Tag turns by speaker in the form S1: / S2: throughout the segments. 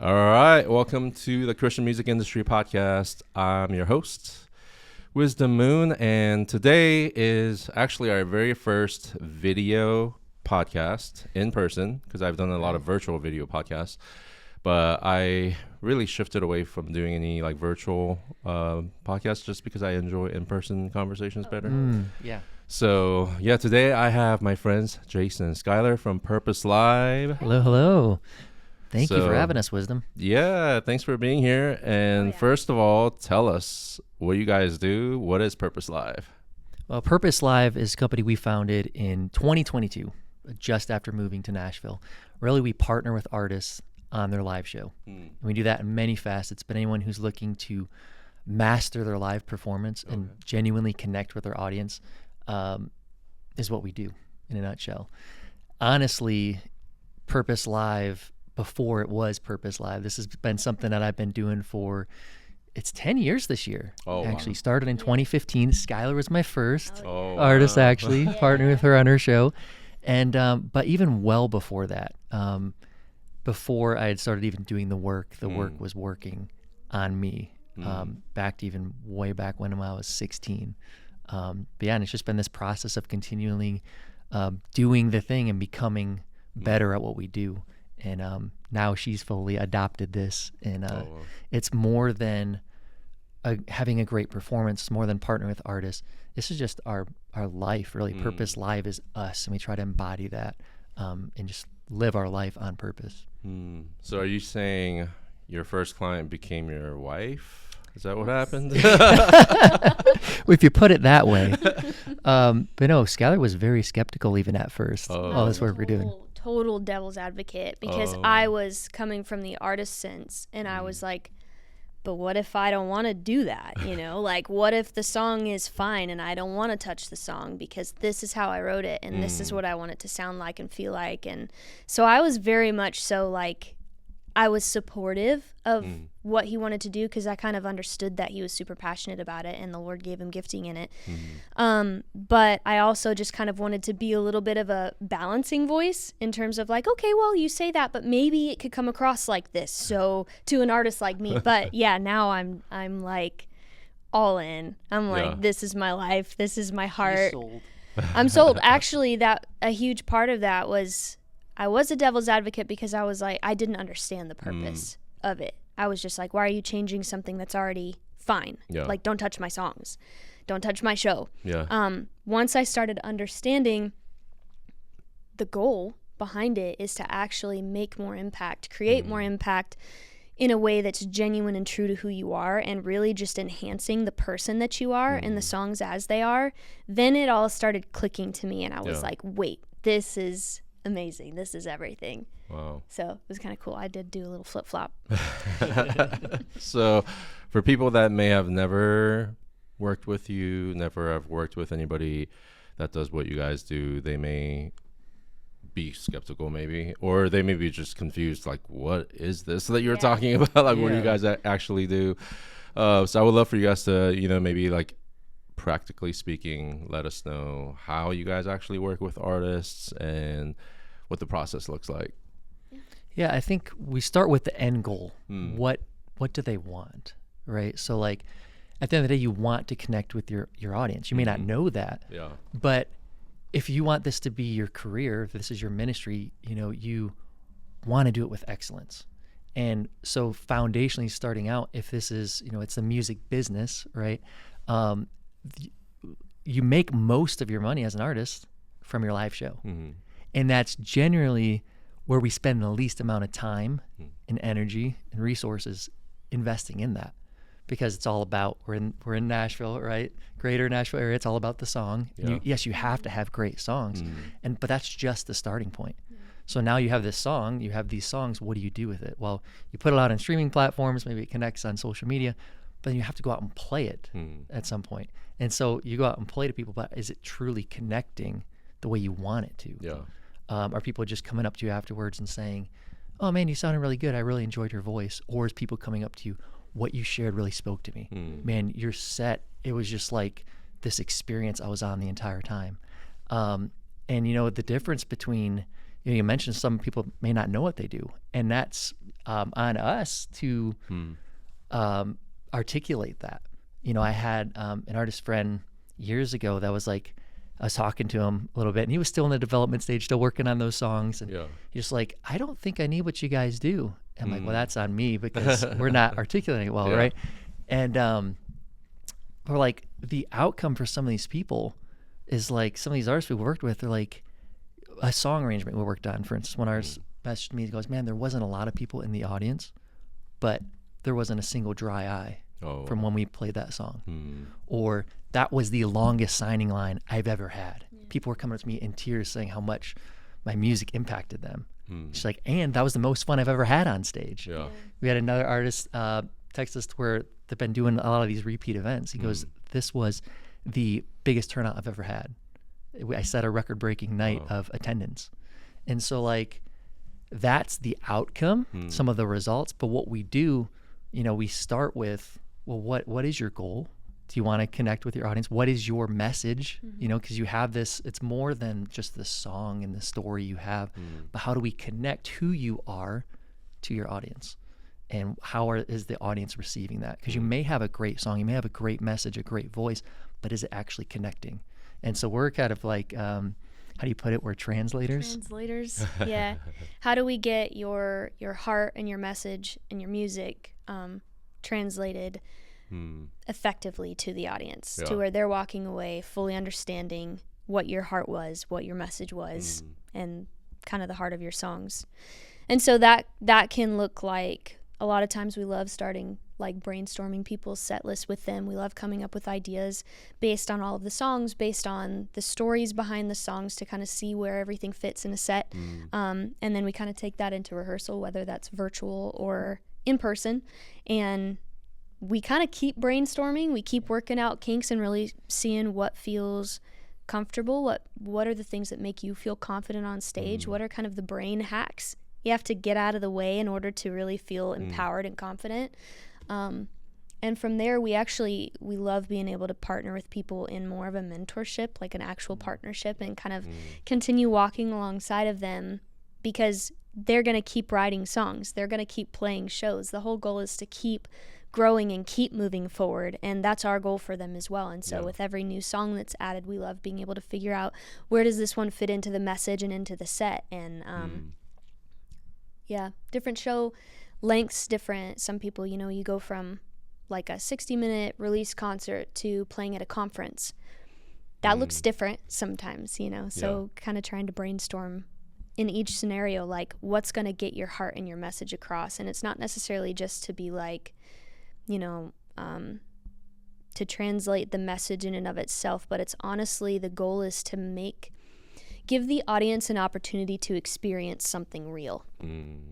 S1: All right, welcome to the Christian Music Industry Podcast. I'm your host, Wisdom Moon, and today is actually our very first video podcast in person, because I've done a lot of virtual video podcasts, but I really shifted away from doing any like virtual podcasts just because I enjoy in-person conversations better.
S2: Yeah.
S1: So yeah, today I have my friends Jason and Skylar from Purpose Live.
S2: Hello, hello. Thank you for having us, Wisdom.
S1: Yeah, thanks for being here. And first of all, tell us what you guys do. What is Purpose Live?
S2: Well, Purpose Live is a company we founded in 2022, just after moving to Nashville. Really, we partner with artists on their live show. And we do that in many facets, but anyone who's looking to master their live performance and genuinely connect with their audience is what we do in a nutshell. Honestly, Purpose Live, before it was Purpose Live, this has been something that I've been doing for, it's 10 years this year. Actually, started in 2015. Skylar was my first artist, actually, partnering with her on her show. And, but even well before that, before I had started even doing the work was working on me, back to even way back when I was 16. But yeah, and it's just been this process of continually doing the thing and becoming better at what we do. And now she's fully adopted this, and it's more than having a great performance, more than partnering with artists. This is just our life, really. Purpose Live is us, and we try to embody that and just live our life on purpose.
S1: So are you saying your first client became your wife? Is that what happened?
S2: If you put it that way. But no, Skylar was very skeptical even at first. All this work we're doing.
S3: Total devil's advocate, because I was coming from the artist sense, and I was like, but what if I don't want to do that? You know, like, what if the song is fine and I don't want to touch the song because this is how I wrote it and this is what I want it to sound like and feel like. And so I was very much so like, I was supportive of what he wanted to do, because I kind of understood that he was super passionate about it and the Lord gave him gifting in it. But I also just kind of wanted to be a little bit of a balancing voice in terms of like, okay, well, you say that, but maybe it could come across like this. So to an artist like me, but yeah, now I'm like all in. I'm like, this is my life. This is my heart. I'm sold. Actually, that a huge part of that was, I was a devil's advocate because I was like, I didn't understand the purpose of it. I was just like, why are you changing something that's already fine? Like, don't touch my songs. Don't touch my show. Once I started understanding the goal behind it is to actually make more impact, create more impact in a way that's genuine and true to who you are, and really just enhancing the person that you are and the songs as they are, then it all started clicking to me, and I was like, wait, this is amazing. This is everything.
S1: Wow.
S3: So it was kind of cool. I did do a little flip-flop.
S1: So for people that may have never worked with you, never have worked with anybody that does what you guys do, they may be skeptical maybe, or they may be just confused, like, what is this that you're talking about? Like, what do you guys actually do? So I would love for you guys to, maybe like practically speaking, let us know how you guys actually work with artists and what the process looks like.
S2: Yeah, I think we start with the end goal. What do they want, right? So like at the end of the day, you want to connect with your audience. You may not know that, but if you want this to be your career, if this is your ministry, you want to do it with excellence. And so foundationally starting out, if this is, it's the music business, right? You make most of your money as an artist from your live show. And that's generally where we spend the least amount of time and energy and resources investing in that, because it's all about, we're in Nashville, right? Greater Nashville area. It's all about the song. Yes, you have to have great songs, but that's just the starting point. So now you have this song, you have these songs. What do you do with it? Well, you put it out on streaming platforms. Maybe it connects on social media, but then you have to go out and play it at some point. And so you go out and play to people, but is it truly connecting the way you want it to? Are people just coming up to you afterwards and saying, oh man, you sounded really good. I really enjoyed your voice. Or is people coming up to you, what you shared really spoke to me. Man, your set, it was just like this experience I was on the entire time. And the difference between, you mentioned some people may not know what they do. And that's on us to articulate that. You know, I had an artist friend years ago that was like, I was talking to him a little bit, and he was still in the development stage, still working on those songs. And he's like, I don't think I need what you guys do. And I'm like, well, that's on me because we're not articulating it well, right? And we're like, the outcome for some of these people is like, some of these artists we worked with, they're like, a song arrangement we worked on, for instance, one artist messaged me, he goes, man, there wasn't a lot of people in the audience, but there wasn't a single dry eye from when we played that song. Or that was the longest signing line I've ever had. People were coming up to me in tears saying how much my music impacted them. She's like, and that was the most fun I've ever had on stage. We had another artist text us where they've been doing a lot of these repeat events. He goes, this was the biggest turnout I've ever had. I set a record-breaking night of attendance. And so, like, that's the outcome, some of the results. But what we do, you know, we start with, well, what is your goal? Do you want to connect with your audience? What is your message? You know, because you have this, it's more than just the song and the story you have, but how do we connect who you are to your audience? And is the audience receiving that? Because you may have a great song, you may have a great message, a great voice, but is it actually connecting? And so we're kind of like, how do you put it? We're translators.
S3: Translators, yeah. How do we get your heart and your message and your music translated effectively to the audience, to where they're walking away fully understanding what your heart was, what your message was, and kind of the heart of your songs. And so that can look like, a lot of times we love starting like brainstorming people's set lists with them. We love coming up with ideas based on all of the songs, based on the stories behind the songs, to kind of see where everything fits in a set. And then we kind of take that into rehearsal, whether that's virtual or in person. And we kind of keep brainstorming. We keep working out kinks and really seeing what feels comfortable. What are the things that make you feel confident on stage? What are kind of the brain hacks you have to get out of the way in order to really feel empowered and confident? And from there, we love being able to partner with people in more of a mentorship, like an actual partnership, and kind of continue walking alongside of them, because they're going to keep writing songs. They're going to keep playing shows. The whole goal is to keep growing and keep moving forward, and that's our goal for them as well. And so with every new song that's added, we love being able to figure out, where does this one fit into the message and into the set? And different show lengths, different. Some people, you know, you go from like a 60-minute release concert to playing at a conference. That looks different sometimes, you know. So kind of trying to brainstorm in each scenario, like, what's going to get your heart and your message across. And it's not necessarily just to be like, you know, to translate the message in and of itself, but it's honestly, the goal is to give the audience an opportunity to experience something real,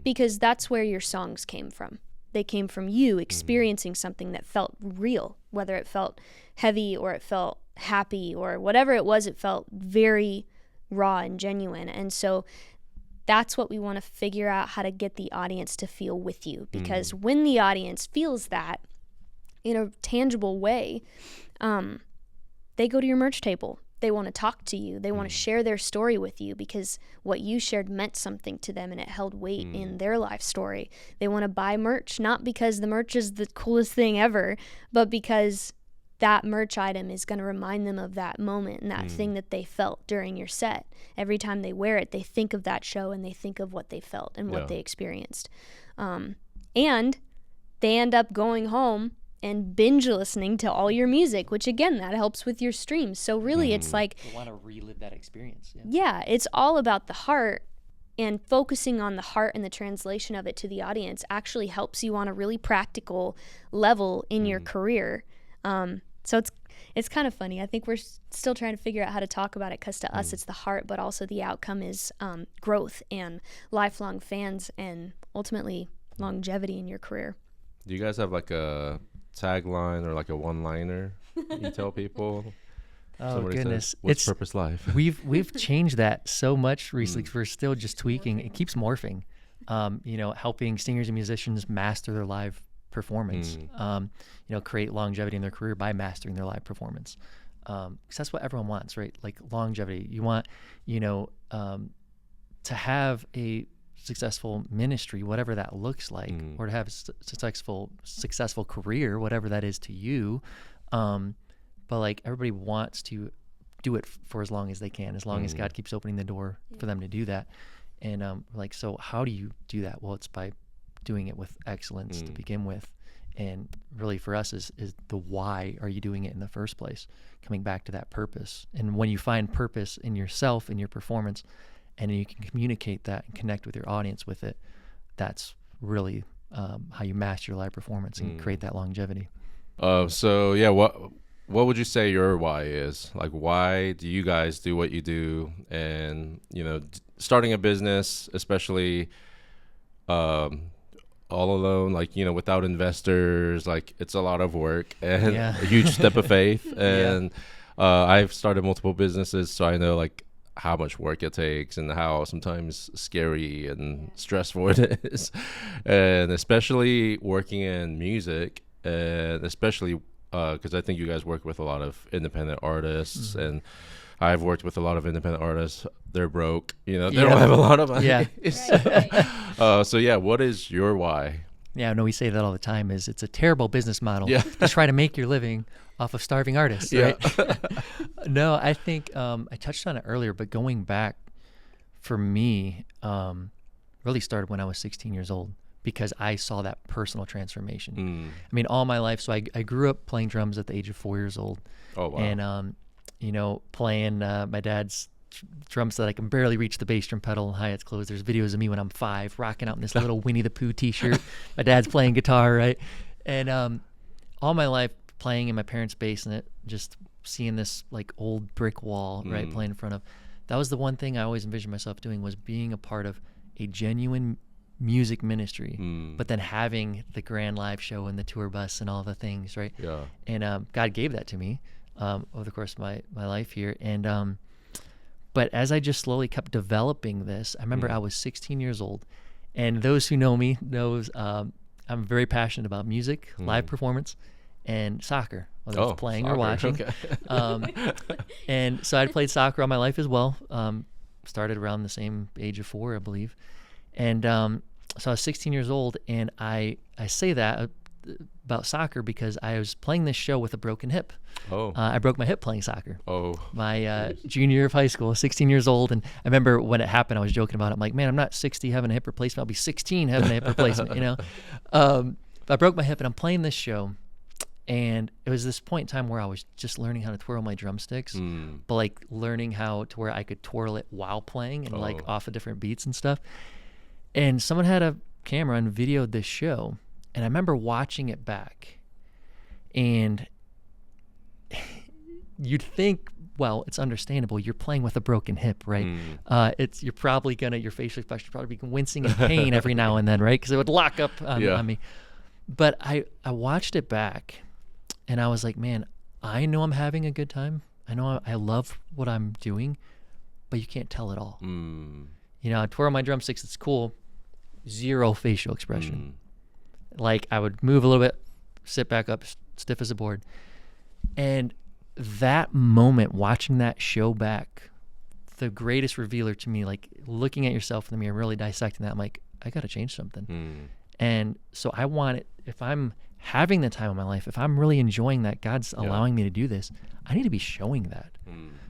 S3: because that's where your songs came from. They came from you experiencing something that felt real, whether it felt heavy or it felt happy or whatever it was. It felt very raw and genuine. And so that's what we want to figure out, how to get the audience to feel with you, because when the audience feels that in a tangible way, they go to your merch table. They want to talk to you. They want to share their story with you, because what you shared meant something to them and it held weight in their life story. They want to buy merch, not because the merch is the coolest thing ever, but because that merch item is going to remind them of that moment and that thing that they felt during your set. Every time they wear it, they think of that show and they think of what they felt and what they experienced. And they end up going home and binge listening to all your music, which again, that helps with your streams. So really it's like,
S2: you want to relive that experience.
S3: Yeah, it's all about the heart, and focusing on the heart and the translation of it to the audience actually helps you on a really practical level in your career. So it's kind of funny. I think we're still trying to figure out how to talk about it, because to us it's the heart, but also the outcome is growth and lifelong fans and ultimately longevity in your career.
S1: Do you guys have like a tagline or like a one-liner you tell people?
S2: Oh goodness,
S1: what's purpose life?
S2: We've changed that so much recently, 'cause we're still just tweaking. It keeps morphing. You know, helping singers and musicians master their live performance. You know, create longevity in their career by mastering their live performance. Because that's what everyone wants, right? Like longevity. You want, you know, to have a successful ministry, whatever that looks like, or to have a successful career, whatever that is to you. But like everybody wants to do it for as long as they can, as long as God keeps opening the door for them to do that. And like, so how do you do that? Well, it's by doing it with excellence to begin with. And really for us is the why are you doing it in the first place? Coming back to that purpose. And when you find purpose in yourself, in your performance, and you can communicate that and connect with your audience with it, that's really how you master your live performance and create that longevity.
S1: So yeah, what would you say your why is? Like, why do you guys do what you do? And, you know, starting a business, especially all alone, like, you know, without investors, like, it's a lot of work and a huge step of faith. And I've started multiple businesses, so I know like how much work it takes and how sometimes scary and stressful it is. And especially working in music, and especially because I think you guys work with a lot of independent artists, and I've worked with a lot of independent artists. They're broke, you know, they don't have a lot of money.
S3: Right.
S1: So yeah, what is your why?
S2: Yeah, no, we say that all the time. Is it's a terrible business model to try to make your living off of starving artists, right? No, I think I touched on it earlier, but going back for me, really started when I was 16 years old, because I saw that personal transformation. I mean, all my life. So I grew up playing drums at the age of 4 years old.
S1: Oh, wow.
S2: And, you know, playing my dad's drum set. I can barely reach the bass drum pedal and hi-hats closed. There's videos of me when I'm 5 rocking out in this little Winnie the Pooh t-shirt. My dad's playing guitar, right? And all my life playing in my parents' basement, just seeing this like old brick wall, right, playing in front of. That was the one thing I always envisioned myself doing, was being a part of a genuine music ministry, but then having the grand live show and the tour bus and all the things, right?
S1: Yeah.
S2: And God gave that to me over the course of my life here. And but as I just slowly kept developing this, I remember I was 16 years old, and those who know me knows I'm very passionate about music, live performance, and soccer, whether it's playing or watching. Okay. And so I'd played soccer all my life as well. Started around the same age of 4, I believe. And so I was 16 years old, and I say that about soccer because I was playing this show with a broken hip. I broke my hip playing soccer. My junior year of high school, 16 years old. And I remember when it happened, I was joking about it. I'm like, man, I'm not 60 having a hip replacement. I'll be 16 having a hip replacement, you know? I broke my hip, and I'm playing this show. And it was this point in time where I was just learning how to twirl my drumsticks, but like learning how to where I could twirl it while playing and like off of different beats and stuff. And someone had a camera and videoed this show. And I remember watching it back, and you'd think, well, it's understandable. You're playing with a broken hip, right? You're probably your facial expression probably be wincing in pain every now and then, right? Because it would lock up on me. But I watched it back, and I was like, man, I know I'm having a good time. I know I love what I'm doing, but you can't tell it all. You know, I twirl my drumsticks. It's cool. Zero facial expression. Like I would move a little bit, sit back up, stiff as a board. And that moment, watching that show back, the greatest revealer to me, like looking at yourself in the mirror, really dissecting that, I'm like, I got to change something. And so I want it, if I'm having the time of my life, if I'm really enjoying that, God's allowing me to do this, I need to be showing that.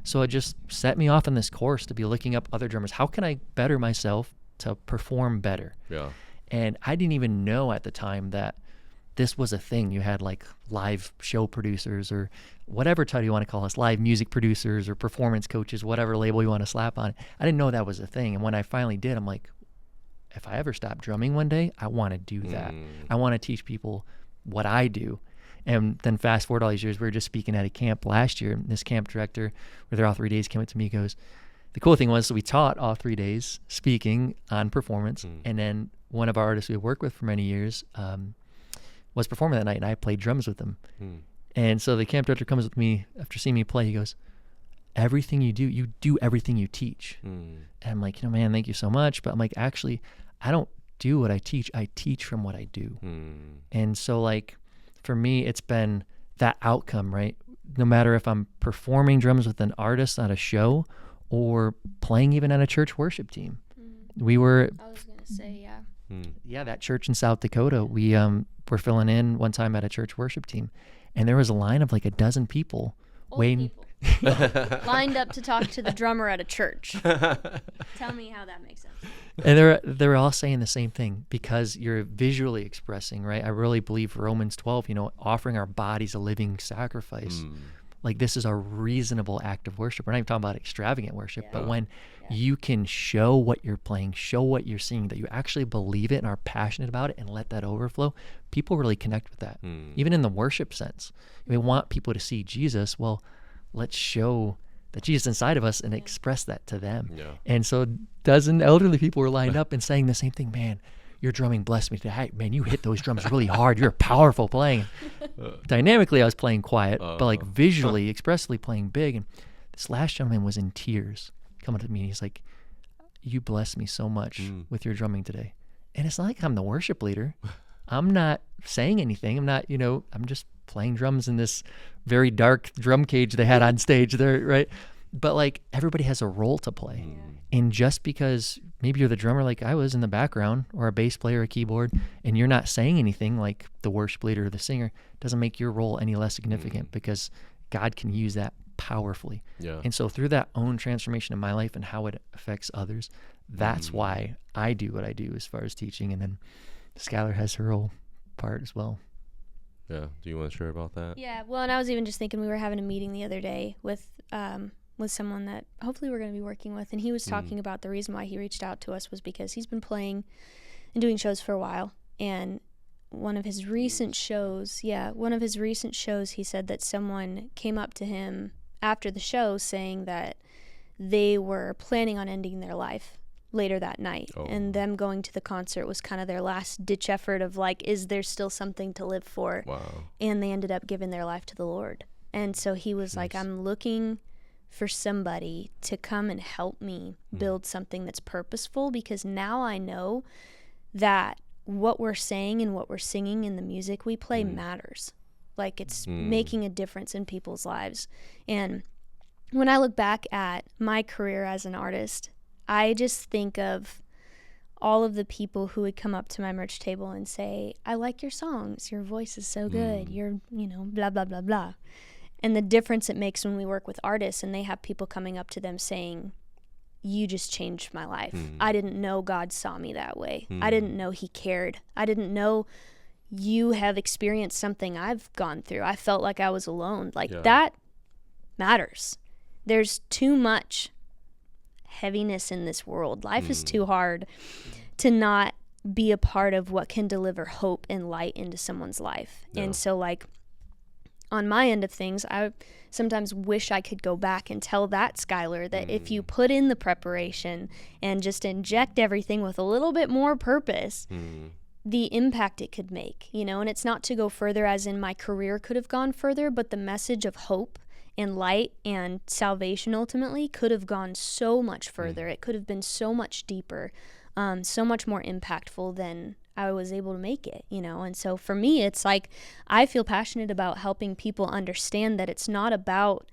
S2: So it just set me off on this course to be looking up other drummers. How can I better myself to perform better? And I didn't even know at the time that this was a thing. You had like live show producers, or whatever title you want to call us, live music producers or performance coaches, whatever label you want to slap on it. I didn't know that was a thing. And when I finally did, I'm like, if I ever stop drumming one day, I want to do that. I want to teach people what I do. And then fast forward all these years, we were just speaking at a camp last year. And this camp director, where they're all 3 days, came up to me, goes, the cool thing was, so we taught all 3 days speaking on performance. And then one of our artists we worked with for many years was performing that night, and I played drums with him. And so the camp director comes with me after seeing me play. He goes, everything you do everything you teach. And I'm like, you know, man, thank you so much. But I'm like, actually, I don't do what I teach from what I do. And so like, for me, it's been that outcome, right? No matter if I'm performing drums with an artist at a show or playing even at a church worship team. I was gonna
S3: to say, yeah.
S2: Yeah, that church in South Dakota, we were filling in one time at a church worship team, and there was a line of like a dozen people waiting.
S3: Lined up to talk to the drummer at a church. Tell me how that makes sense.
S2: And they're all saying the same thing, because you're visually expressing, right? I really believe Romans 12, offering our bodies a living sacrifice. Like, this is a reasonable act of worship. We're not even talking about extravagant worship, but when you can show what you're playing, show what you're singing, that you actually believe it and are passionate about it, and let that overflow, people really connect with that. Even in the worship sense. We want people to see Jesus. Well, let's show that Jesus inside of us and express that to them. Yeah. And so a dozen elderly people were lined up and saying the same thing. Man, your drumming blessed me today. Hey, man, you hit those drums really hard. You're powerful playing. Dynamically, I was playing quiet, but like visually, expressively playing big. And this last gentleman was in tears coming to me. He's like, you blessed me so much with your drumming today. And it's not like I'm the worship leader. I'm not saying anything. I'm not, I'm just playing drums in this very dark drum cage they had on stage there, right? But like, everybody has a role to play. And just because maybe you're the drummer like I was in the background, or a bass player, a keyboard, and you're not saying anything like the worship leader or the singer, doesn't make your role any less significant, because God can use that powerfully. Yeah. And so through that own transformation in my life and how it affects others, that's why I do what I do as far as teaching. And then Skylar has her whole part as well.
S1: Yeah. Do you want to share about that?
S3: Yeah. Well, and I was even just thinking, we were having a meeting the other day with someone that hopefully we're going to be working with, and he was talking about the reason why he reached out to us was because he's been playing and doing shows for a while, and one of his recent shows, he said that someone came up to him after the show saying that they were planning on ending their life later that night, and them going to the concert was kind of their last ditch effort of like, is there still something to live for? Wow. And they ended up giving their life to the Lord. And so he was like, I'm looking for somebody to come and help me build something that's purposeful, because now I know that what we're saying and what we're singing in the music we play matters. Like, it's making a difference in people's lives. And when I look back at my career as an artist, I just think of all of the people who would come up to my merch table and say, I like your songs, your voice is so good, you're, blah, blah, blah, blah. And the difference it makes when we work with artists and they have people coming up to them saying, you just changed my life. I didn't know God saw me that way. I didn't know he cared. I didn't know you have experienced something I've gone through. I felt like I was alone. Like, that matters. There's too much heaviness in this world. Life is too hard to not be a part of what can deliver hope and light into someone's life. And so, like, on my end of things, I sometimes wish I could go back and tell that Skylar that if you put in the preparation and just inject everything with a little bit more purpose, the impact it could make, and it's not to go further as in my career could have gone further, but the message of hope and light and salvation ultimately could have gone so much further. It could have been so much deeper, so much more impactful than I was able to make it, And so for me, it's like, I feel passionate about helping people understand that it's not about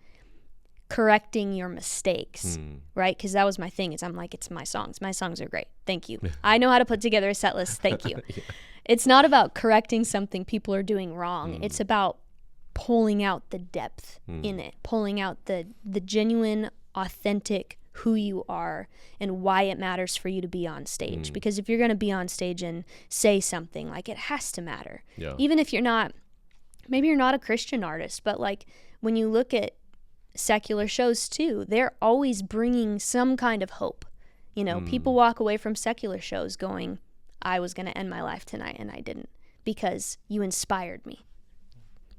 S3: correcting your mistakes, right? Because that was my thing, is I'm like, it's my songs. My songs are great. Thank you. I know how to put together a set list. Thank you. It's not about correcting something people are doing wrong. It's about pulling out the depth in it, pulling out the genuine, authentic who you are and why it matters for you to be on stage. Because if you're going to be on stage and say something, like, it has to matter. Even if maybe you're not a Christian artist, but like, when you look at secular shows too, they're always bringing some kind of hope. People walk away from secular shows going, I was going to end my life tonight and I didn't, because you inspired me.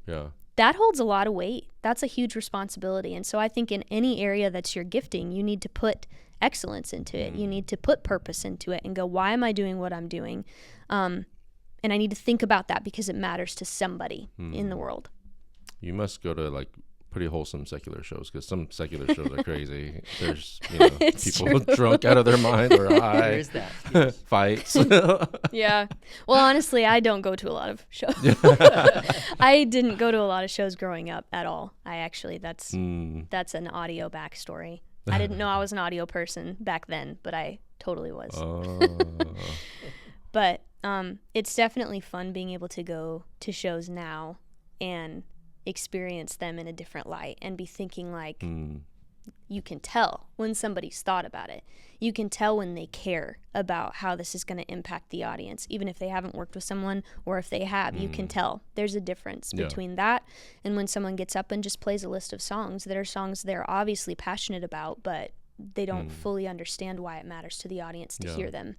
S3: Yeah. That holds a lot of weight. That's a huge responsibility. And so I think in any area that's your gifting, you need to put excellence into it. You need to put purpose into it and go, why am I doing what I'm doing? And I need to think about that because it matters to somebody in the world.
S1: You must go to like pretty wholesome secular shows, because some secular shows are crazy. There's people drunk out of their mind or high.
S2: There is that. Yes.
S1: Fights.
S3: Yeah. Well, honestly, I don't go to a lot of shows. I didn't go to a lot of shows growing up at all. That's an audio backstory. I didn't know I was an audio person back then, but I totally was.
S1: Oh.
S3: But it's definitely fun being able to go to shows now and experience them in a different light and be thinking like, you can tell when somebody's thought about it. You can tell when they care about how this is going to impact the audience, even if they haven't worked with someone, or if they have, you can tell there's a difference between that and when someone gets up and just plays a list of songs that are songs they're obviously passionate about, but they don't fully understand why it matters to the audience to hear them.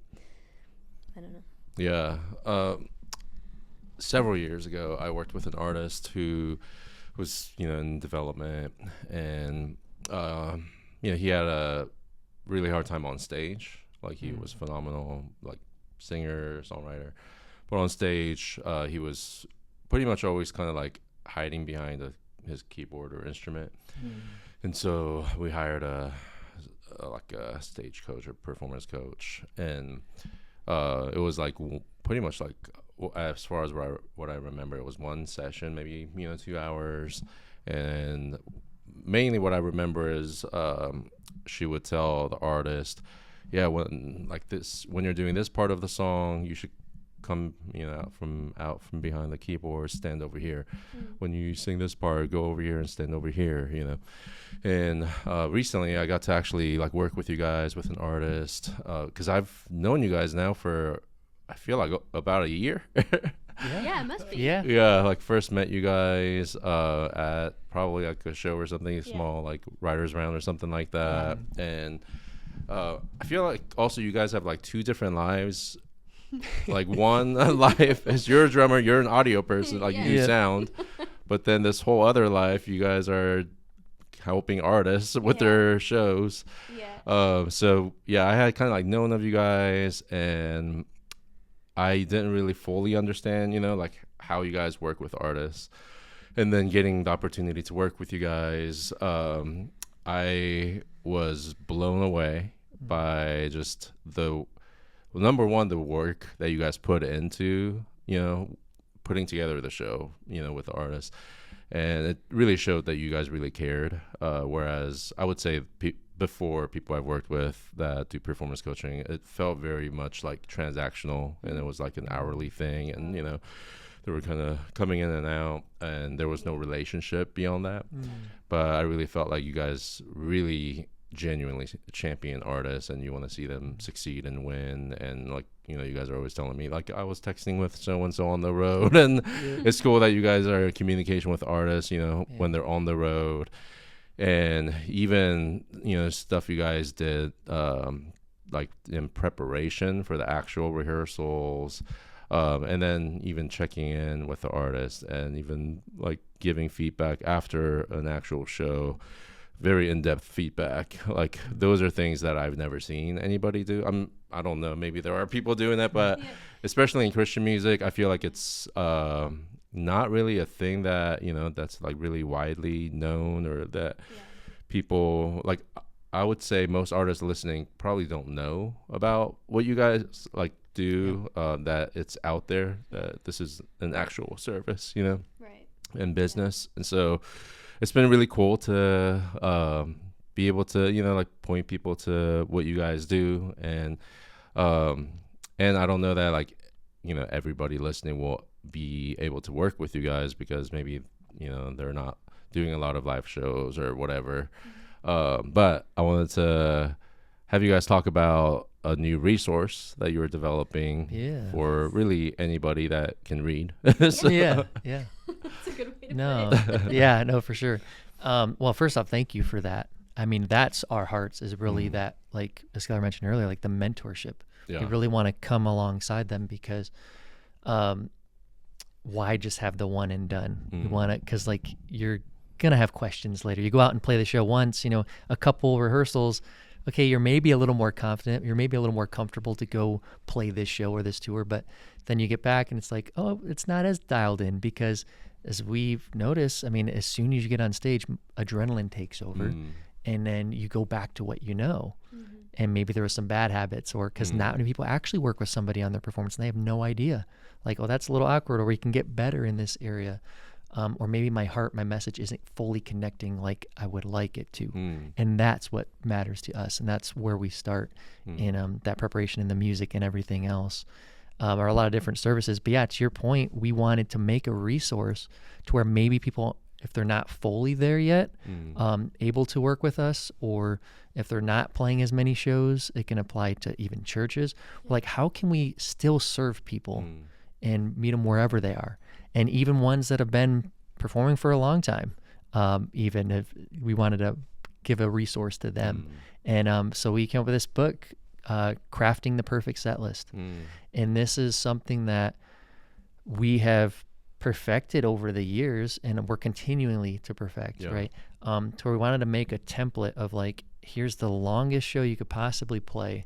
S3: I don't know.
S1: Yeah. Several years ago, I worked with an artist who was, in development, and he had a really hard time on stage. Like, he was phenomenal, like, singer, songwriter, but on stage, he was pretty much always kind of like hiding behind his keyboard or instrument. And so we hired a stage coach or performance coach, and it was like pretty much like, as far as what I remember, it was one session, maybe 2 hours, and mainly what I remember is she would tell the artist, when you're doing this part of the song, you should come out from behind the keyboard, stand over here. When you sing this part, go over here and stand over here. And recently I got to actually like work with you guys with an artist, because I've known you guys now for, I feel like, about a year.
S3: Yeah, it must be.
S2: Yeah.
S1: Like first met you guys at probably like a show or something small, like Writers Round or something like that. And I feel like also you guys have like two different lives. Like one life as you're a drummer, you're an audio person, like you do sound, but then this whole other life, you guys are helping artists with their shows. So I had kind of like known of you guys, and I didn't really fully understand, like how you guys work with artists. And then getting the opportunity to work with you guys, I was blown away by just number one, the work that you guys put into, putting together the show, with the artists. And it really showed that you guys really cared. Whereas I would say before, people I've worked with that do performance coaching, it felt very much like transactional, and it was like an hourly thing, and they were kind of coming in and out, and there was no relationship beyond that. But I really felt like you guys really genuinely champion artists, and you want to see them succeed and win. And like, you guys are always telling me, like, I was texting with so and so on the road, and it's cool that you guys are in communication with artists, when they're on the road. And even stuff you guys did like in preparation for the actual rehearsals, and then even checking in with the artist, and even like giving feedback after an actual show, very in-depth feedback. Like, those are things that I've never seen anybody do. I don't know, maybe there are people doing that, but especially in Christian music, I feel like it's not really a thing that that's like really widely known, or that people, like, I would say most artists listening probably don't know about what you guys like do, that it's out there, that this is an actual service, and business. And so it's been really cool to be able to like point people to what you guys do. And I don't know that like everybody listening will be able to work with you guys, because maybe they're not doing a lot of live shows or whatever. But I wanted to have you guys talk about a new resource that you were developing for really anybody that can read.
S3: That's a good way to put it.
S2: No, for sure. Well, first off, thank you for that. I mean, that's our hearts, is really that, like as Skylar mentioned earlier, like the mentorship. We really want to come alongside them, because why just have the one and done? We want to, because like you're gonna have questions later. You go out and play the show once, a couple rehearsals, okay, you're maybe a little more confident, you're maybe a little more comfortable to go play this show or this tour, but then you get back and it's like, oh, it's not as dialed in, because as we've noticed, I mean, as soon as you get on stage, adrenaline takes over, and then you go back to what you know. And maybe there were some bad habits, or because not many people actually work with somebody on their performance and they have no idea, like, oh, that's a little awkward, or we can get better in this area. or maybe my message isn't fully connecting like I would like it to. And that's what matters to us. And that's where we start in that preparation in the music and everything else. Or a lot of different services. But yeah, to your point, we wanted to make a resource to where maybe people, if they're not fully there yet, able to work with us, or if they're not playing as many shows, it can apply to even churches. Like, how can we still serve people and meet them wherever they are? And even ones that have been performing for a long time, even if we wanted to give a resource to them. And so we came up with this book, Crafting the Perfect Set List. And this is something that we have perfected over the years, and we're continually to perfect, right? To where we wanted to make a template of like, here's the longest show you could possibly play.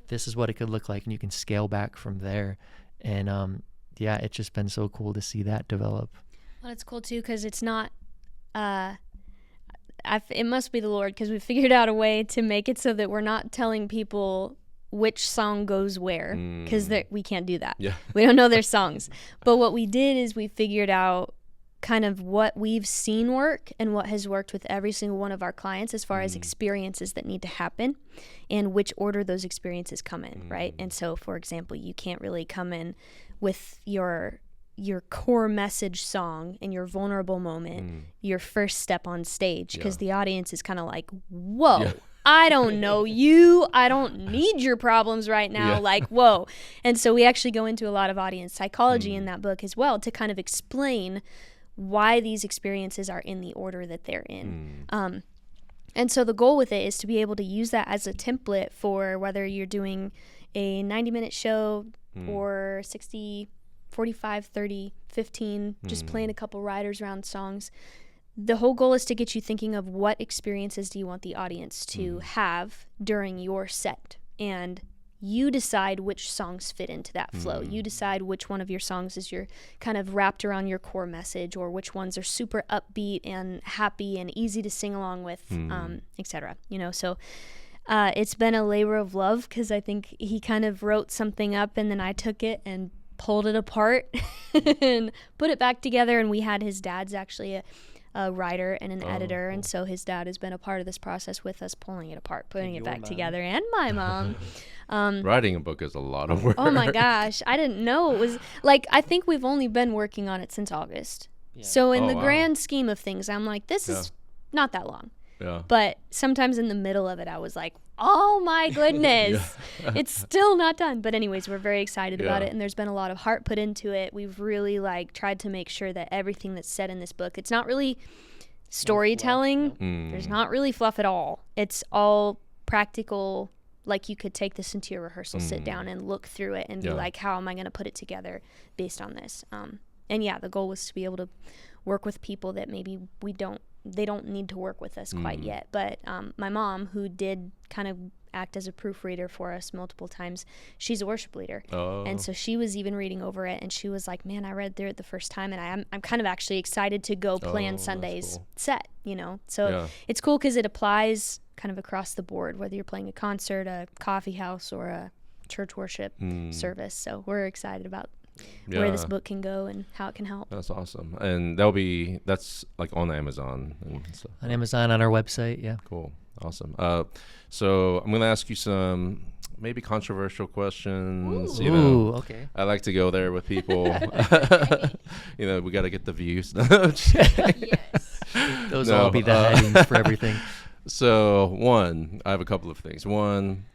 S2: This is what it could look like, and you can scale back from there. And yeah, it's just been so cool to see that develop.
S3: Well, it's cool too, because it's not it must be the Lord, because we figured out a way to make it so that we're not telling people which song goes where, because we can't do that. We don't know their songs. But what we did is we figured out kind of what we've seen work and what has worked with every single one of our clients as far as experiences that need to happen and which order those experiences come in, right? And so, for example, you can't really come in with your core message song and your vulnerable moment, your first step on stage, because the audience is kind of like, whoa, I don't know you. I don't need your problems right now. Like, whoa. And so we actually go into a lot of audience psychology in that book as well to kind of explain why these experiences are in the order that they're in. And so the goal with it is to be able to use that as a template for whether you're doing a 90-minute show or 60, 45, 30, 15, just playing a couple riders round songs. The whole goal is to get you thinking of what experiences do you want the audience to have during your set. And you decide which songs fit into that flow. You decide which one of your songs is your kind of wrapped around your core message, or which ones are super upbeat and happy and easy to sing along with, etc. So it's been a labor of love, because I think he kind of wrote something up and then I took it and pulled it apart and put it back together. And we had his dad's actually a writer and an editor, cool. And so his dad has been a part of this process with us, pulling it apart, putting it back together, and my mom.
S1: Writing a book is a lot of work.
S3: Oh my gosh, I didn't know it was like, I think we've only been working on it since August. So in the grand scheme of things, I'm like, this is not that long. But sometimes in the middle of it, I was like, oh my goodness, it's still not done. But anyways, we're very excited about it, and there's been a lot of heart put into it. We've really tried to make sure that everything that's said in this book, it's not really storytelling. There's not really fluff at all. It's all practical. Like, you could take this into your rehearsal, sit down and look through it and be like, how am I going to put it together based on this? And the goal was to be able to work with people that maybe they don't need to work with us quite yet. But my mom, who did kind of act as a proofreader for us multiple times, she's a worship leader. And so she was even reading over it, and she was like, man, I read through it the first time, and I'm kind of actually excited to go plan Sunday's set, So it's cool because it applies kind of across the board, whether you're playing a concert, a coffee house, or a church worship service. So we're excited about where this book can go and how it can help.
S1: That's awesome. And that's like on Amazon and stuff.
S2: On Amazon, on our website.
S1: Cool. Awesome. So I'm going to ask you some maybe controversial questions.
S2: Ooh, okay.
S1: I like to go there with people. We got to get the views.
S3: Yes.
S2: Those will all be the headings for everything.
S1: So I have a couple of things. One,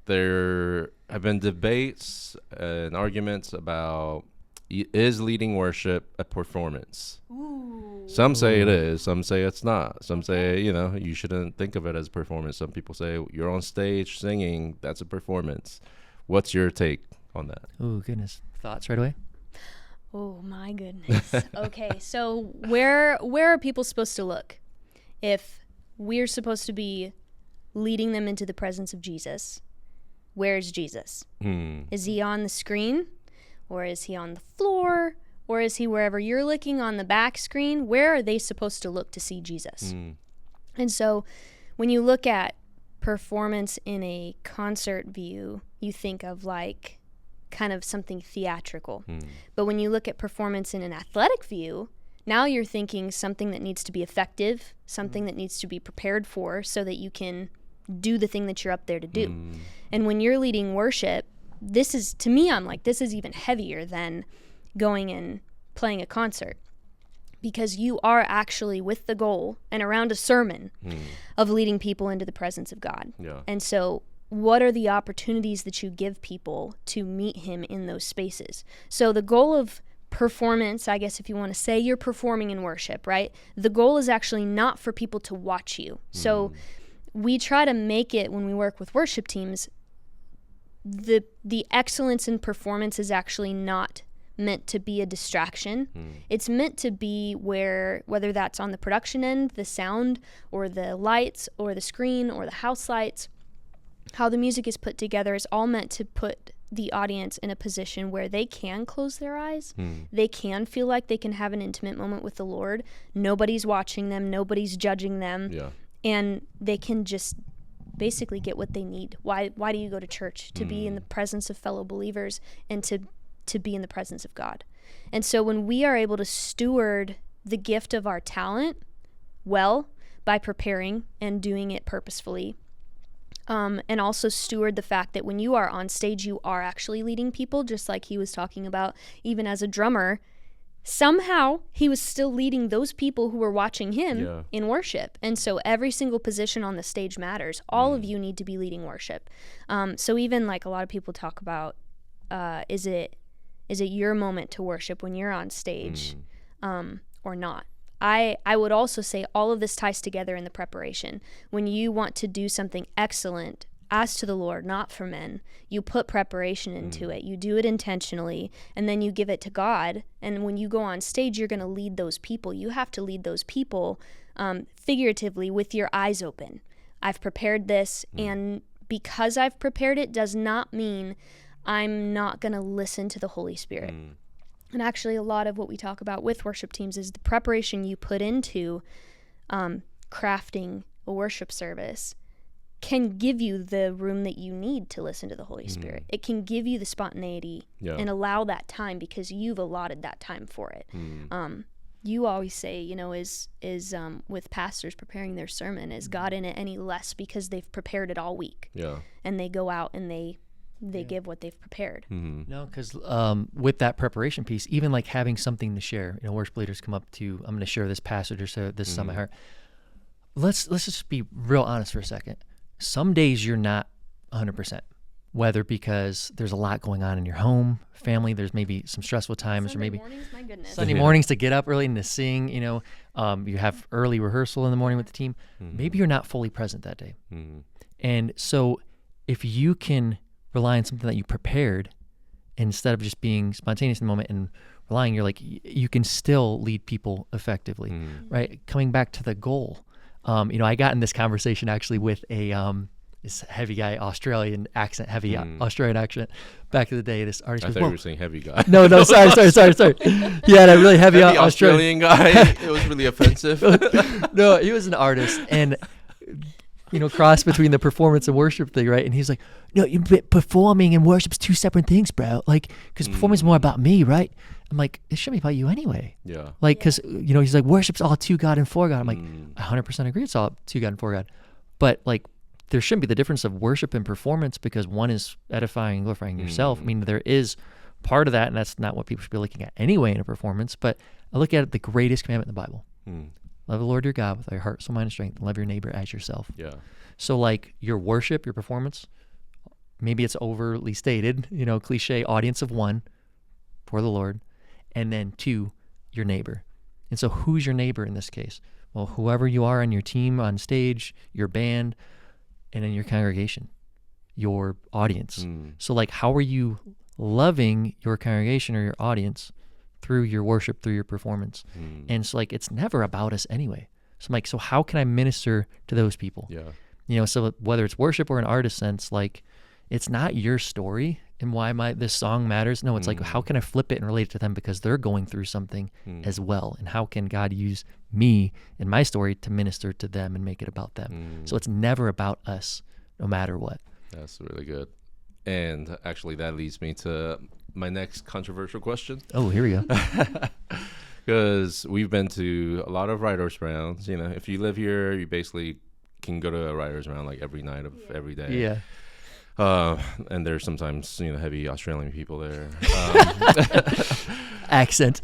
S1: there have been debates and arguments about, is leading worship a performance?
S3: Ooh.
S1: Some say it is. Some say it's not. Some say, you shouldn't think of it as a performance. Some people say you're on stage singing, that's a performance. What's your take on that?
S2: Oh, goodness. Thoughts right away?
S3: Oh, my goodness. Okay, so where are people supposed to look if we're supposed to be leading them into the presence of Jesus? Where's Jesus? Is he on the screen, or is he on the floor, or is he wherever you're looking on the back screen? Where are they supposed to look to see Jesus? And so when you look at performance in a concert view, you think of like kind of something theatrical. But when you look at performance in an athletic view, Now you're thinking something that needs to be effective, something that needs to be prepared for so that you can do the thing that you're up there to do. And when you're leading worship, this is, to me, I'm like, this is even heavier than going and playing a concert, because you are actually with the goal and around a sermon of leading people into the presence of God.
S1: Yeah.
S3: And so what are the opportunities that you give people to meet him in those spaces? So the goal of performance, I guess if you want to say you're performing in worship, right? The goal is actually not for people to watch you. So we try to make it, when we work with worship teams, the excellence in performance is actually not meant to be a distraction. It's meant to be where, whether that's on the production end, the sound or the lights or the screen or the house lights, how the music is put together is all meant to put the audience in a position where they can close their eyes. They can feel like they can have an intimate moment with the Lord. Nobody's watching them. Nobody's judging them.
S1: Yeah.
S3: And they can just basically get what they need. Why do you go to church? To be in the presence of fellow believers and to be in the presence of God. And so when we are able to steward the gift of our talent well by preparing and doing it purposefully, and also steward the fact that when you are on stage, you are actually leading people, just like he was talking about, even as a drummer, somehow he was still leading those people who were watching him in worship. And so every single position on the stage matters. All of you need to be leading worship. So even like a lot of people talk about, is it your moment to worship when you're on stage, or not? I would also say all of this ties together in the preparation. When you want to do something excellent as to the Lord, not for men, you put preparation into it. You do it intentionally, and then you give it to God. And when you go on stage, you're going to lead those people. You have to lead those people figuratively with your eyes open. I've prepared this, and because I've prepared it does not mean I'm not going to listen to the Holy Spirit. And actually, a lot of what we talk about with worship teams is the preparation you put into crafting a worship service can give you the room that you need to listen to the Holy Spirit. It can give you the spontaneity and allow that time because you've allotted that time for it. You always say, is with pastors preparing their sermon, is God in it any less because they've prepared it all week? Yeah. And they go out and they give what they've prepared.
S2: No, because with that preparation piece, even like having something to share, worship leaders come up to, I'm going to share this passage or so this is on my heart. Let's just be real honest for a second. Some days you're not 100%, whether because there's a lot going on in your home, family, there's maybe some stressful times, or maybe
S3: mornings, my goodness.
S2: Sunday mornings to get up early and to sing, you have early rehearsal in the morning with the team. Maybe you're not fully present that day. And so if you can rely on something that you prepared instead of just being spontaneous in the moment and relying, you're like, you can still lead people effectively, right? Coming back to the goal. I got in this conversation actually with this heavy guy, Australian accent, Australian accent back in the day. This artist
S1: I
S2: goes,
S1: thought you were saying heavy guy.
S2: No, sorry. Yeah, that really heavy
S1: Australian guy. It was really offensive.
S2: No, he was an artist, and cross between the performance and worship thing, right? And he's like, no, performing and worship's two separate things, bro. Like, because performance is more about me, right? I'm like, it should be about you anyway. Yeah. Like, because, he's like, worship's all to God and for God. I'm like, 100% agree it's all to God and for God. But, like, there shouldn't be the difference of worship and performance because one is edifying and glorifying yourself. I mean, there is part of that, and that's not what people should be looking at anyway in a performance. But I look at it, the greatest commandment in the Bible. Love the Lord your God with all your heart, soul, mind, and strength, and love your neighbor as yourself. Yeah. So, like, your worship, your performance, maybe it's overly stated, cliche, audience of one for the Lord, and then two, your neighbor. And so who's your neighbor in this case? Well, whoever you are on your team, on stage, your band, and in your congregation, your audience. So, like, how are you loving your congregation or your audience through your worship, through your performance? And it's like, it's never about us anyway. So I'm like, so how can I minister to those people? Yeah. So whether it's worship or an artist sense, like, it's not your story and why this song matters. No, it's like, how can I flip it and relate it to them because they're going through something as well? And how can God use me and my story to minister to them and make it about them? So it's never about us, no matter what.
S1: That's really good. And actually that leads me to my next controversial question.
S2: Oh, here we go.
S1: Because we've been to a lot of writers' rounds. You know, if you live here, you basically can go to a writers' round like every night of every day.
S2: Yeah.
S1: And there's sometimes, you know, heavy Australian people there.
S2: Accent.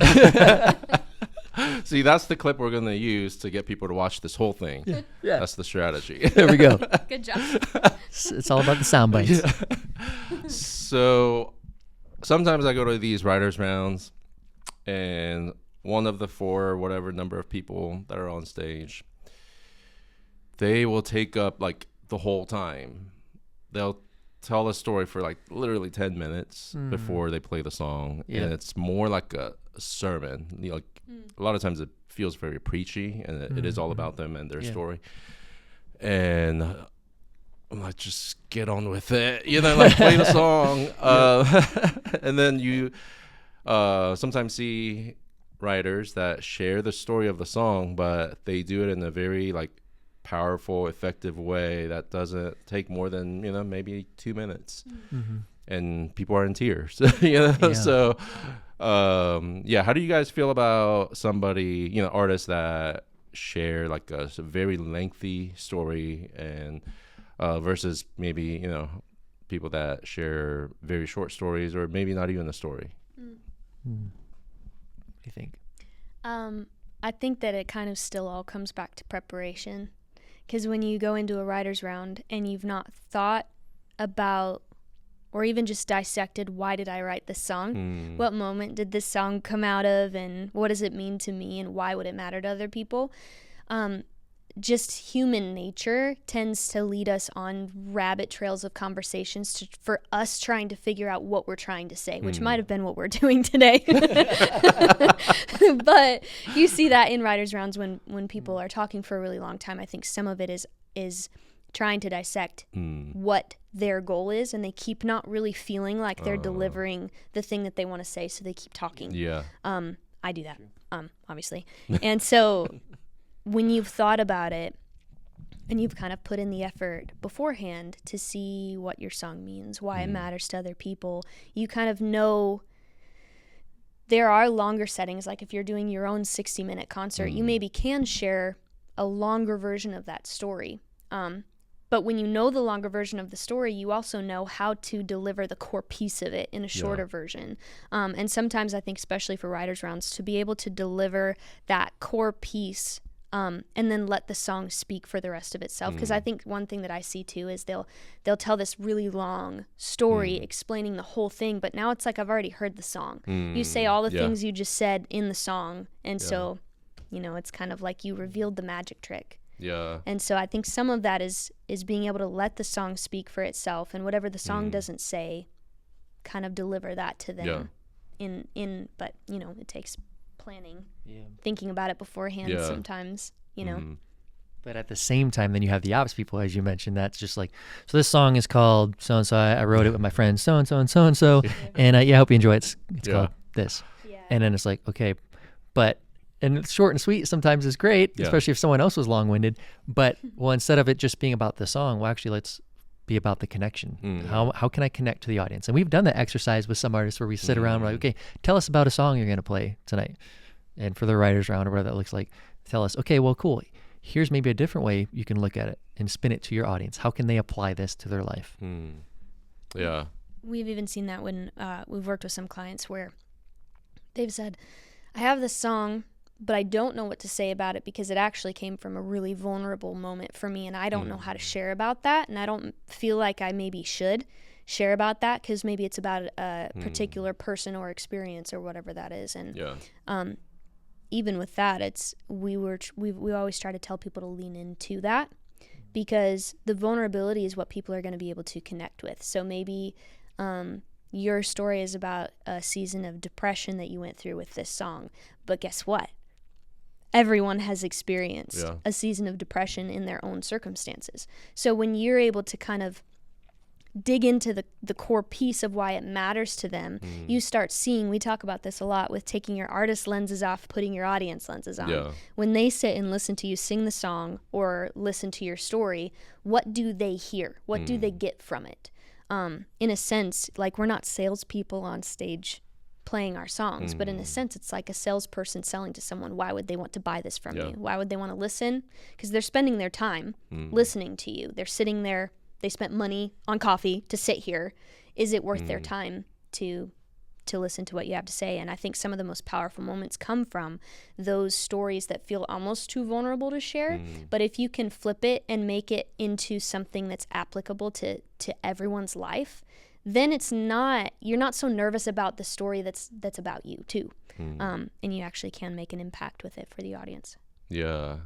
S1: See, that's the clip we're going to use to get people to watch this whole thing.
S2: Yeah.
S1: That's the strategy.
S2: There we go.
S3: Good job.
S2: It's all about the sound bites.
S1: So sometimes I go to these writers' rounds, and one of the 4, whatever number of people that are on stage, they will take up like the whole time. They'll tell a story for like literally 10 minutes before they play the song.
S2: Yeah.
S1: And it's more like a sermon. You know, like a lot of times it feels very preachy, and it is all about them and their story. And I'm like, just get on with it, you know, like play the song. And then you sometimes see writers that share the story of the song, but they do it in a very like powerful, effective way that doesn't take more than, you know, maybe 2 minutes. And people are in tears. You know.
S2: Yeah.
S1: So how do you guys feel about somebody, you know, artists that share like a very lengthy story and versus maybe, you know, people that share very short stories or maybe not even a story?
S2: What do you think?
S3: I think that it kind of still all comes back to preparation, because when you go into a writer's round and you've not thought about or even just dissected, why did I write this song? What moment did this song come out of, and what does it mean to me, and why would it matter to other people? Just human nature tends to lead us on rabbit trails of conversations for us trying to figure out what we're trying to say, which might have been what we're doing today. But you see that in writers' rounds when people are talking for a really long time. I think some of it is trying to dissect what their goal is, and they keep not really feeling like they're delivering the thing that they want to say, so they keep talking.
S1: Yeah.
S3: I do that, obviously. And so when you've thought about it and you've kind of put in the effort beforehand to see what your song means, why it matters to other people, you kind of know there are longer settings. Like if you're doing your own 60-minute concert, you maybe can share a longer version of that story. But when you know the longer version of the story, you also know how to deliver the core piece of it in a shorter version. And sometimes I think, especially for writers' rounds, to be able to deliver that core piece and then let the song speak for the rest of itself. Because I think one thing that I see too is they'll tell this really long story explaining the whole thing, but now it's like I've already heard the song. You say all the things you just said in the song, and so, you know, it's kind of like you revealed the magic trick.
S1: Yeah.
S3: And so I think some of that is being able to let the song speak for itself, and whatever the song doesn't say, kind of deliver that to them. But you know, it takes planning, thinking about it beforehand sometimes, you know.
S2: But at the same time, then you have the opposite people, as you mentioned, that's just like, so this song is called so-and-so, I wrote it with my friend so-and-so and so-and-so, and I hope you enjoy it. It's called this. And then it's like, okay, but, and it's short and sweet sometimes is great, especially if someone else was long-winded, but, well, instead of it just being about the song, well, actually, let's be about the connection. How can I connect to the audience? And we've done that exercise with some artists where we sit around, we're like, okay, tell us about a song you're going to play tonight. And for the writers round or whatever that looks like, tell us, okay, well, cool. Here's maybe a different way you can look at it and spin it to your audience. How can they apply this to their life?
S1: Yeah.
S3: We've even seen that when we've worked with some clients where they've said, I have this song, but I don't know what to say about it because it actually came from a really vulnerable moment for me, and I don't know how to share about that, and I don't feel like I maybe should share about that because maybe it's about a particular person or experience or whatever that is. And even with that, we always try to tell people to lean into that, because the vulnerability is what people are going to be able to connect with. So maybe your story is about a season of depression that you went through with this song, but guess what? Everyone has experienced a season of depression in their own circumstances. So when you're able to kind of dig into the core piece of why it matters to them, you start seeing, we talk about this a lot with taking your artist lenses off, putting your audience lenses on. When they sit and listen to you sing the song or listen to your story, what do they hear? What do they get from it? In a sense, like, we're not salespeople on stage playing our songs, but in a sense it's like a salesperson selling to someone. Why would they want to buy this from you? Why would they want to listen? Because they're spending their time listening to you. They're sitting there, they spent money on coffee to sit here. Is it worth their time to listen to what you have to say? And I think some of the most powerful moments come from those stories that feel almost too vulnerable to share. But if you can flip it and make it into something that's applicable to everyone's life, then you're not so nervous about the story that's about you too. And you actually can make an impact with it for the audience.
S1: Yeah.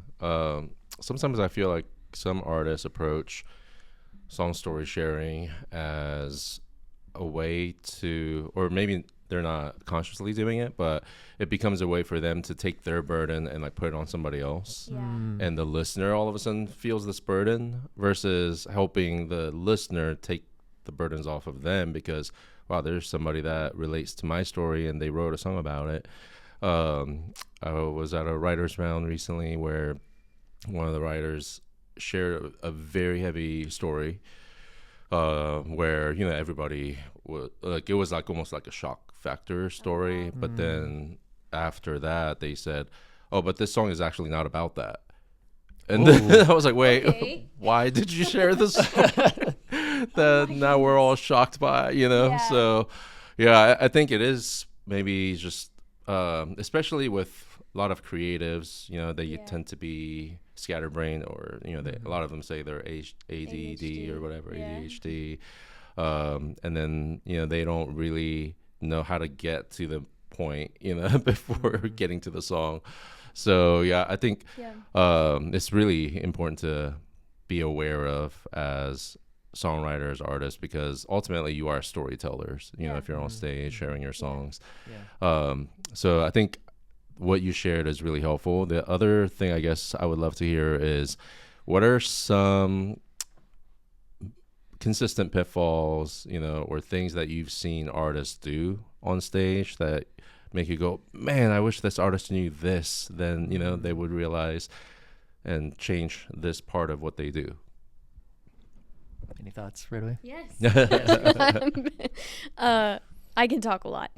S1: Sometimes I feel like some artists approach song story sharing as a way to, or maybe they're not consciously doing it, but it becomes a way for them to take their burden and like put it on somebody else.
S3: Yeah.
S1: And the listener all of a sudden feels this burden versus helping the listener take the burdens off of them, because wow, there's somebody that relates to my story and they wrote a song about it. I was at a writer's round recently where one of the writers shared a very heavy story where, you know, everybody was like, it was like almost like a shock factor story. But then after that they said, oh, but this song is actually not about that. And then I was like, wait, why did you share this song that now we're all shocked by, you know?
S3: Yeah.
S1: So yeah, I think it is maybe just especially with a lot of creatives, you know, they tend to be scatterbrained, or, you know, a lot of them say they're ADD or whatever, ADHD. And then, you know, they don't really know how to get to the point, you know, before getting to the song. So yeah, I think it's really important to be aware of as songwriters, artists, because ultimately you are storytellers, you know, if you're on stage sharing your songs. So I think what you shared is really helpful. The other thing I guess I would love to hear is, what are some consistent pitfalls, you know, or things that you've seen artists do on stage that make you go, man, I wish this artist knew this, then, you know, they would realize and change this part of what they do.
S2: Any thoughts right away?
S3: Yes. I can talk a lot.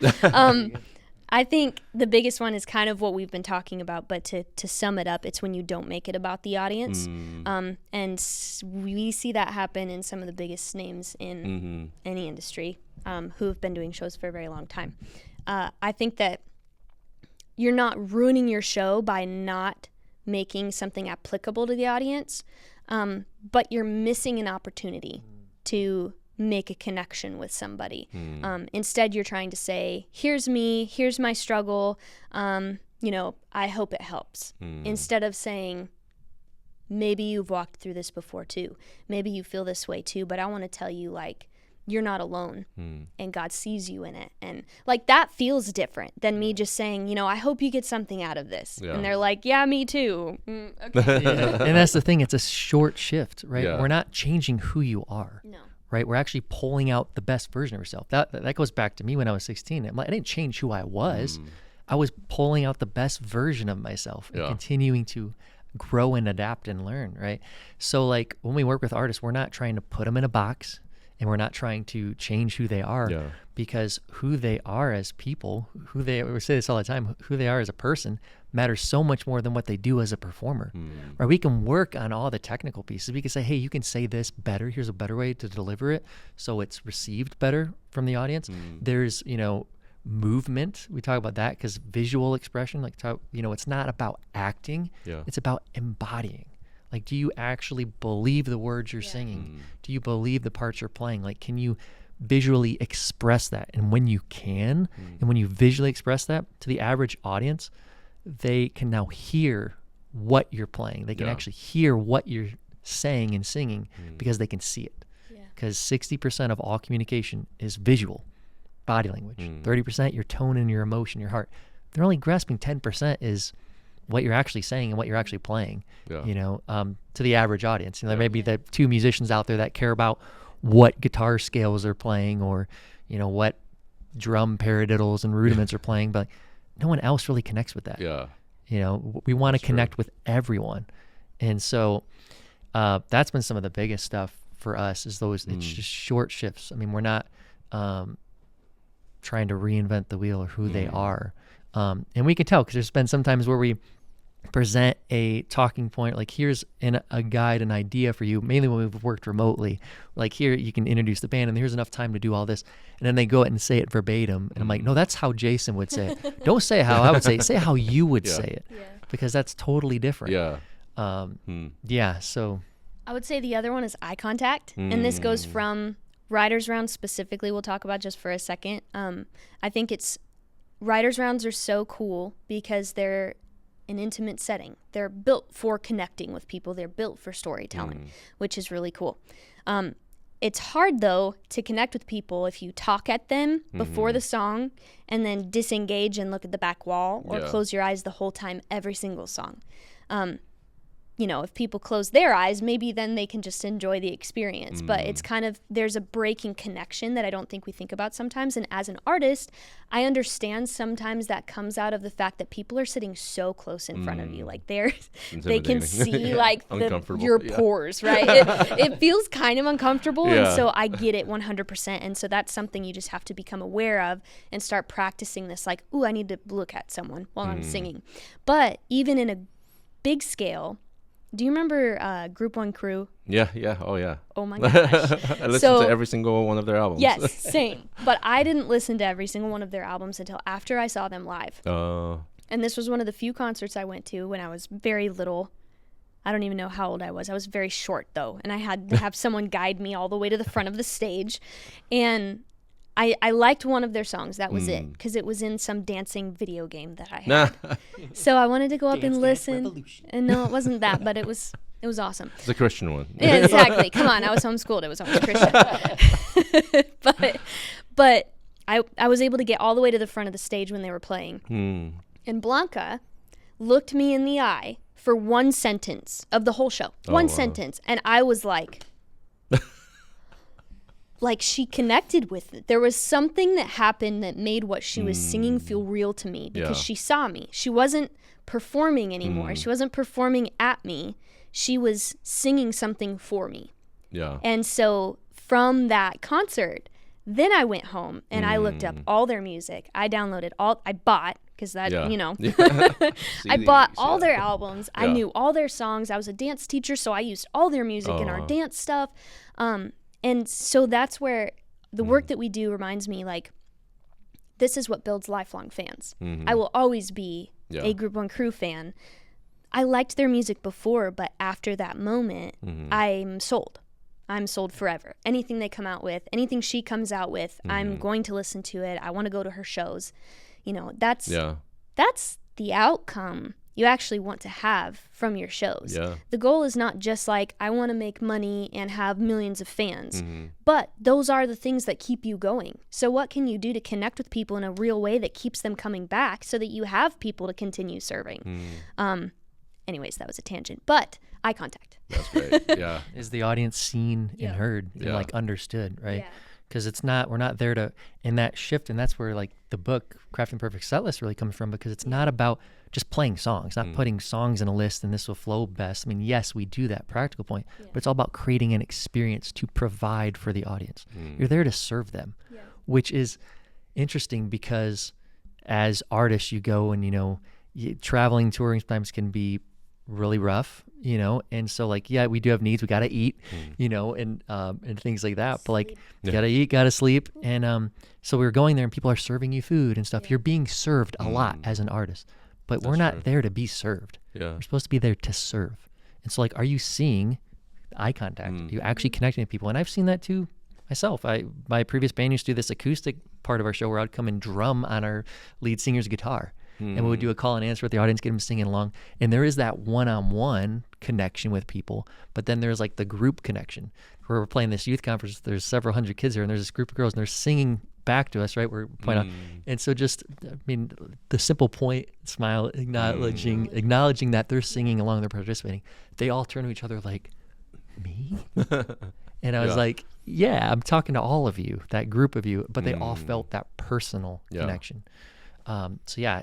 S3: I think the biggest one is kind of what we've been talking about, but to sum it up, it's when you don't make it about the audience. And we see that happen in some of the biggest names in any industry who have been doing shows for a very long time. I think that you're not ruining your show by not making something applicable to the audience, but you're missing an opportunity to make a connection with somebody. Instead, you're trying to say, here's me, here's my struggle, you know, I hope it helps. Instead of saying, maybe you've walked through this before too. Maybe you feel this way too, but I want to tell you, like, you're not alone and God sees you in it. And like, that feels different than me just saying, you know, I hope you get something out of this. And they're like, yeah, me too. Okay.
S2: And that's the thing. It's a short shift, right? We're not changing who you are.
S3: No.
S2: Right? We're actually pulling out the best version of yourself. That goes back to me when I was 16. I didn't change who I was. I was pulling out the best version of myself and continuing to grow and adapt and learn, right? So like when we work with artists, we're not trying to put them in a box, and we're not trying to change who they are, because who they are as people, we say this all the time, who they are as a person matters so much more than what they do as a performer. Right? We can work on all the technical pieces. We can say, hey, you can say this better. Here's a better way to deliver it so it's received better from the audience. There's, you know, movement. We talk about that because visual expression, like, you know, it's not about acting. It's about embodying. Like, do you actually believe the words you're singing? Do you believe the parts you're playing? Like, can you visually express that? And when you can, and when you visually express that to the average audience, they can now hear what you're playing. They can actually hear what you're saying and singing because they can see it. Because 60% of all communication is visual, body language. 30% your tone and your emotion, your heart. They're only grasping 10% is what you're actually saying and what you're actually playing, you know, to the average audience. You know, there may be the two musicians out there that care about what guitar scales they're playing, or, you know, what drum paradiddles and rudiments are playing, but no one else really connects with that. You know, we want to connect with everyone. And so that's been some of the biggest stuff for us is those, it's just short shifts. I mean, we're not, trying to reinvent the wheel or who they are. And we can tell because there's been some times where we present a talking point, like here's a guide, an idea for you, mainly when we've worked remotely, like here you can introduce the band and here's enough time to do all this, and then they go and say it verbatim, and I'm like, no, that's how Jason would say it. Don't say how I would say it, say how you would say it, because that's totally different. So
S3: I would say the other one is eye contact, and this goes from Writers Round specifically, we'll talk about just for a second. I think Writers Rounds are so cool because they're an intimate setting. They're built for connecting with people. They're built for storytelling, which is really cool. It's hard, though, to connect with people if you talk at them before the song and then disengage and look at the back wall or close your eyes the whole time, every single song. If people close their eyes, maybe then they can just enjoy the experience. But it's kind of, there's a breaking connection that I don't think we think about sometimes. And as an artist, I understand sometimes that comes out of the fact that people are sitting so close in front of you. Like they can see like your pores, right? It feels kind of uncomfortable. And so I get it 100%. And so that's something you just have to become aware of and start practicing this. Like, ooh, I need to look at someone while I'm singing. But even in a big scale, do you remember Group One Crew?
S1: Yeah. Oh, yeah.
S3: Oh, my gosh.
S1: I listened to every single one of their albums.
S3: Yes, same. But I didn't listen to every single one of their albums until after I saw them live. And this was one of the few concerts I went to when I was very little. I don't even know how old I was. I was very short, though. And I had to have someone guide me all the way to the front of the stage. And I liked one of their songs. That was it, because it was in some dancing video game that I had. So I wanted to go up and listen. And no, it wasn't that, but it was awesome.
S1: It's a Christian one.
S3: Yeah, exactly. Come on, I was homeschooled. It was always Christian. but I was able to get all the way to the front of the stage when they were playing. And Blanca looked me in the eye for one sentence of the whole show. One sentence. And I was like... like she connected with it. There was something that happened that made what she was singing feel real to me because she saw me. She wasn't performing anymore. She wasn't performing at me. She was singing something for me. Yeah. And so from that concert, then I went home and I looked up all their music. I downloaded I bought, because that, I bought all their albums. I knew all their songs. I was a dance teacher, so I used all their music in our dance stuff. And so that's where the work that we do reminds me, like, this is what builds lifelong fans. I will always be a Group One Crew fan. I liked their music before, but after that moment, I'm sold. I'm sold forever. Anything they come out with, anything she comes out with, I'm going to listen to it. I want to go to her shows. That's the outcome you actually want to have from your shows. The goal is not just like, I want to make money and have millions of fans, but those are the things that keep you going. So what can you do to connect with people in a real way that keeps them coming back so that you have people to continue serving? Anyways, that was a tangent, but eye contact.
S1: That's great. Yeah.
S2: Is the audience seen and heard and like understood, right? Because we're not there to, in that shift, and that's where like the book Crafting Perfect Setlist really comes from, because it's not about just playing songs, not putting songs in a list and this will flow best. I mean, yes, we do that practical point, but it's all about creating an experience to provide for the audience. You're there to serve them, which is interesting because as artists, you go and, traveling, touring sometimes can be really rough, and so like, we do have needs. We got to eat, and things like that, but like, you got to eat, got to sleep. And so we were going there and people are serving you food and stuff. You're being served a lot as an artist. But we're not there to be served. We're supposed to be there to serve. And so, like, are you seeing eye contact? Are you actually connecting with people? And I've seen that too myself. My previous band used to do this acoustic part of our show where I'd come and drum on our lead singer's guitar. And we would do a call and answer with the audience, get them singing along. And there is that one-on-one connection with people. But then there's like the group connection where we're playing this youth conference. There's several hundred kids here, and there's this group of girls, and they're singing back to us, right? We're pointing out. And so just, the simple point, smile, acknowledging that they're singing along, they're participating. They all turn to each other like, me? And I was like, I'm talking to all of you, that group of you, but they all felt that personal connection.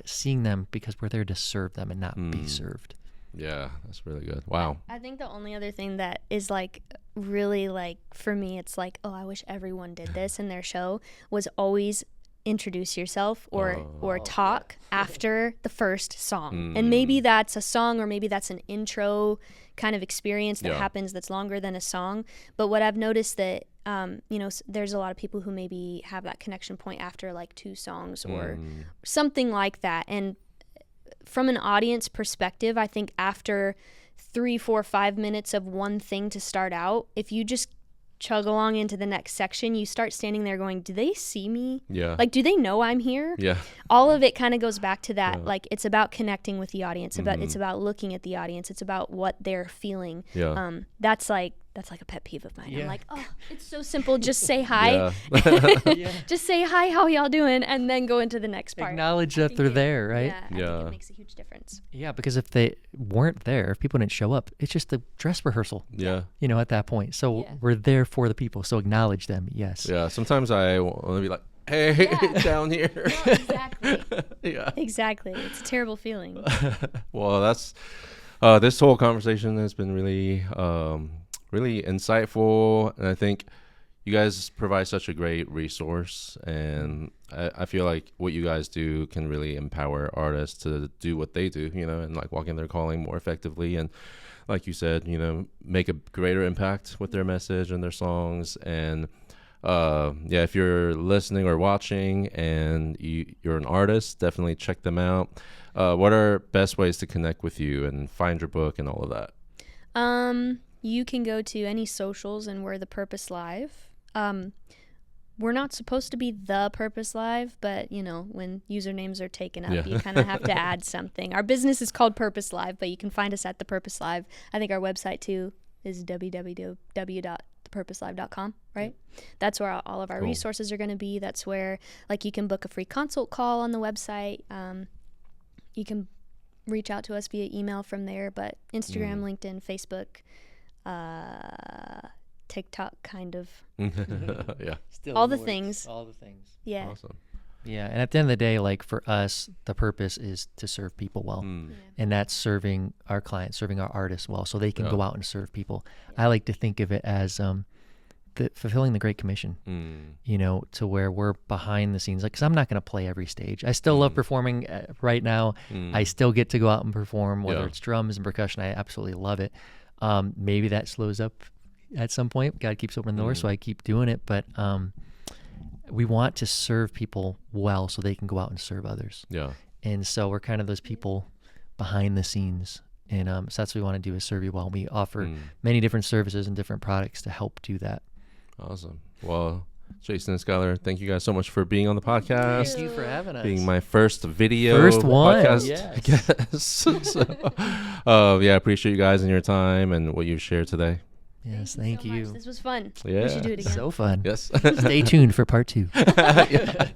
S2: Seeing them because we're there to serve them and not be served.
S1: Yeah, that's really good. Wow.
S3: I think the only other thing that is like really like for me, it's like, oh, I wish everyone did this in their show, was always introduce yourself or talk after the first song. And maybe that's a song, or maybe that's an intro kind of experience that happens that's longer than a song. But what I've noticed that there's a lot of people who maybe have that connection point after like 2 songs or something like that. And from an audience perspective, I think after 3, 4, 5 minutes of one thing to start out, if you just chug along into the next section, you start standing there going, do they see me?
S1: Yeah.
S3: Like, do they know I'm here?
S1: Yeah.
S3: All of it kind of goes back to that. Like, it's about connecting with the audience. It's about looking at the audience. It's about what they're feeling.
S1: Yeah.
S3: That's like a pet peeve of mine. I'm like, oh, it's so simple. Just say hi.
S1: Yeah.
S3: Just say hi, how y'all doing? And then go into the next part.
S2: Acknowledge that they're there, right?
S3: Yeah, I think it makes a huge difference.
S2: Yeah, because if they weren't there, if people didn't show up, it's just a dress rehearsal.
S1: Yeah.
S2: At that point. So we're there for the people. So acknowledge them. Yes.
S1: Yeah. Sometimes I want to be like, hey, down here.
S3: No, exactly.
S1: Yeah.
S3: Exactly. It's a terrible feeling.
S1: Well, that's this whole conversation has been really really insightful, and I think you guys provide such a great resource, and I feel like what you guys do can really empower artists to do what they do, and like walk in their calling more effectively, and like you said, make a greater impact with their message and their songs. And if you're listening or watching and you're an artist, definitely check them out. What are best ways to connect with you and find your book and all of that?
S3: You can go to any socials, and we're The Purpose Live. We're not supposed to be The Purpose Live, but when usernames are taken up, you kind of have to add something. Our business is called Purpose Live, but you can find us at The Purpose Live. I think our website too is www.thepurposelive.com, right? That's where all of our resources are going to be. That's where you can book a free consult call on the website. You can reach out to us via email from there, but Instagram, LinkedIn, Facebook, TikTok, kind of.
S1: Yeah.
S2: Still
S3: all the things.
S2: All the things.
S3: Yeah.
S1: Awesome.
S2: Yeah, and at the end of the day, for us, the purpose is to serve people well, and that's serving our clients, serving our artists well, so they can go out and serve people. I like to think of it as fulfilling the Great Commission, to where we're behind the scenes. Because I'm not going to play every stage. I still love performing right now. I still get to go out and perform, whether it's drums and percussion. I absolutely love it. Maybe that slows up at some point. God keeps opening the door, so I keep doing it. But we want to serve people well so they can go out and serve others. Yeah. And so we're kind of those people behind the scenes. And so that's what we want to do, is serve you well. We offer many different services and different products to help do that.
S1: Awesome. Well, Jason and Skylar, thank you guys so much for being on the podcast.
S2: Thank you for having us.
S1: Being my first video podcast guest. I appreciate you guys and your time and what you've shared today.
S2: Yes, thank you.
S3: This was fun.
S1: Yeah.
S3: We should do it again.
S2: So fun.
S1: Yes.
S2: Stay tuned for part 2.
S1: Yeah.